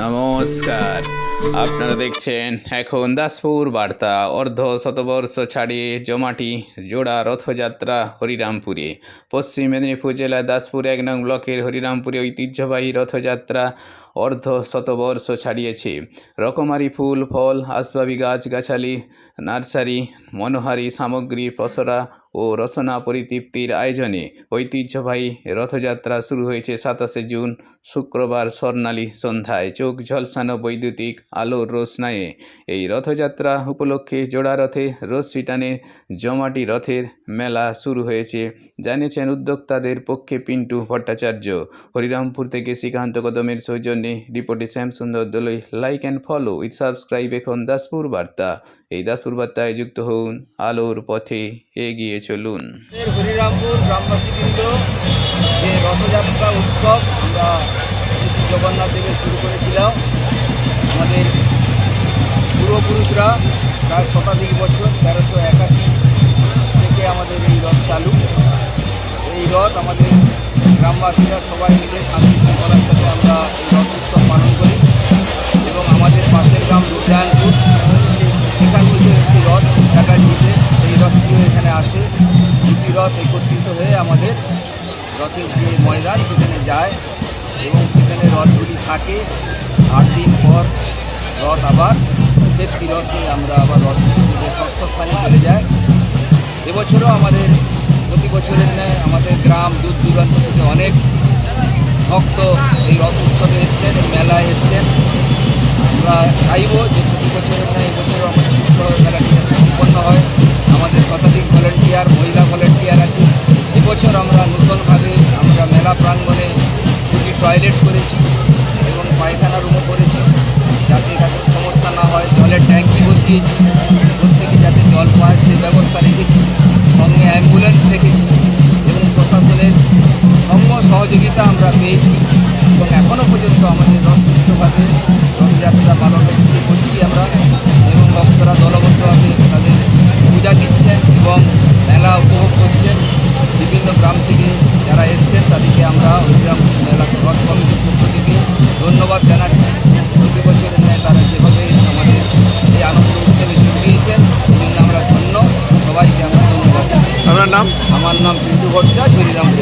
নমস্কার, আপনারা দেখছেন এখন দাসপুর বার্তা। অর্ধ শতবর্ষ ছাড়িয়ে জমাটি জোড়া রথযাত্রা হরিরামপুরে। পশ্চিম মেদিনীপুর জেলার দাসপুর 1 নং ব্লকের হরিরামপুরে ঐতিহ্যবাহী রথযাত্রা অর্ধ শতবর্ষ ছাড়িয়েছে। রকমারি ফুল ফল, আসবাবি গাছগাছালি, নার্সারি, মনোহারী সামগ্রী পসরা ও রসনা পরিতৃপ্তির আয়োজনে ঐতিহ্যবাহী রথযাত্রা শুরু হয়েছে 27শে জুন শুক্রবার স্বর্ণালী সন্ধ্যায় চোখ ঝলসানো বৈদ্যুতিক আলোর রোশনায়ে। এই রথযাত্রা উপলক্ষে জোড়া রথে রশ্মি টানে জমাটি রথের মেলা শুরু হয়েছে, জানিয়েছেন উদ্যোক্তাদের পক্ষে পিন্টু ভট্টাচার্য। হরিরামপুর থেকে শ্রীকান্ত কদমের সৌজন্যে রিপোর্টে Shyamsundar Dolui. Like and follow with subscribe এখন দাসপুর বার্তা। এই দাসপুর বার্তায় যুক্ত হন, আলোর পথে এগিয়ে চলুন। হরিরামপুর গ্রামবাসীবৃন্দ যে রথযাত্রা উৎসব আমরা শ্রী জগন্নাথ দেবের শুরু করেছিলাম। আমাদের পূর্বপুরুষরা প্রায় শতাধিক বছর 1381 থেকে আমাদের এই রথ চালু। এই রথ আমাদের গ্রামবাসীরা সবাই মিলে শান্তি শৃঙ্খলার সাথে আমরা এই রথ উৎসব পালন করি এবং আমাদের পাশের গ্রাম দুর্গায়নপুর, সেখান থেকে একটি রথ চ্যাটার্জিতে, সেই রথটিও এখানে আসে। দুটি রথ একত্রিত হয়ে আমাদের রথের যে ময়দান সেখানে যায় এবং সেখানে রথগুলি থাকে। 8 দিন পর রথ আবার ফেরতি রথে আমরা আবার রথ ষষ্ঠ স্থানে চলে যায়। এবছরও আমাদের প্রতি বছরের ন্যায় আমাদের গ্রাম দূর দূরান্ত থেকে অনেক ভক্ত এই রথ উৎসবে এসছেন, এই মেলায় এসছেন। আমরা চাইব যে প্রতি বছরের ন্যায় এবছরও আমাদের সুষ্ঠুভাবে মেলাটি সম্পন্ন হয়। আমাদের শতাধিক ভলেন্টিয়ার, মহিলা ভলেন্টিয়ার আছে। এবছর আমরা নূতনভাবে আমরা মেলা প্রাঙ্গণে দুটি টয়লেট করেছি এবং পায়খানা রুমও করেছি, যাতে তাদের সমস্যা না হয়। জলের ট্যাঙ্কি বসিয়েছি, প্রত্যেকে যাতে জল পায় সেই ব্যবস্থা রেখেছি। সঙ্গে অ্যাম্বুলেন্স রেখেছি এবং প্রশাসনের সঙ্গ সহযোগিতা আমরা পেয়েছি এবং এখনও পর্যন্ত আমাদের রথ সুষ্ঠুভাবে রথযাত্রা পালন করছি আমরা। এবং ভক্তরা দলবদ্ধভাবে তাদের পূজা দিচ্ছেন এবং মেলা উপভোগ করছেন। বিভিন্ন গ্রাম থেকে যারা এসছেন তাদেরকে আমরা হরিরামপুর মেলা রথ কমিটির পক্ষ থেকে ধন্যবাদ জানাচ্ছি। প্রতি বছরের ন্যায় তারা যেভাবে আমাদের এই আনন্দ উৎসবে যোগ দিয়েছেন, এই জন্য আমরা ধন্য। সবাইকে আমরা ধন্যবাদ। আপনার নাম? আমার নাম পিন্টু ভট্টাচার্য, হরিরামপুর।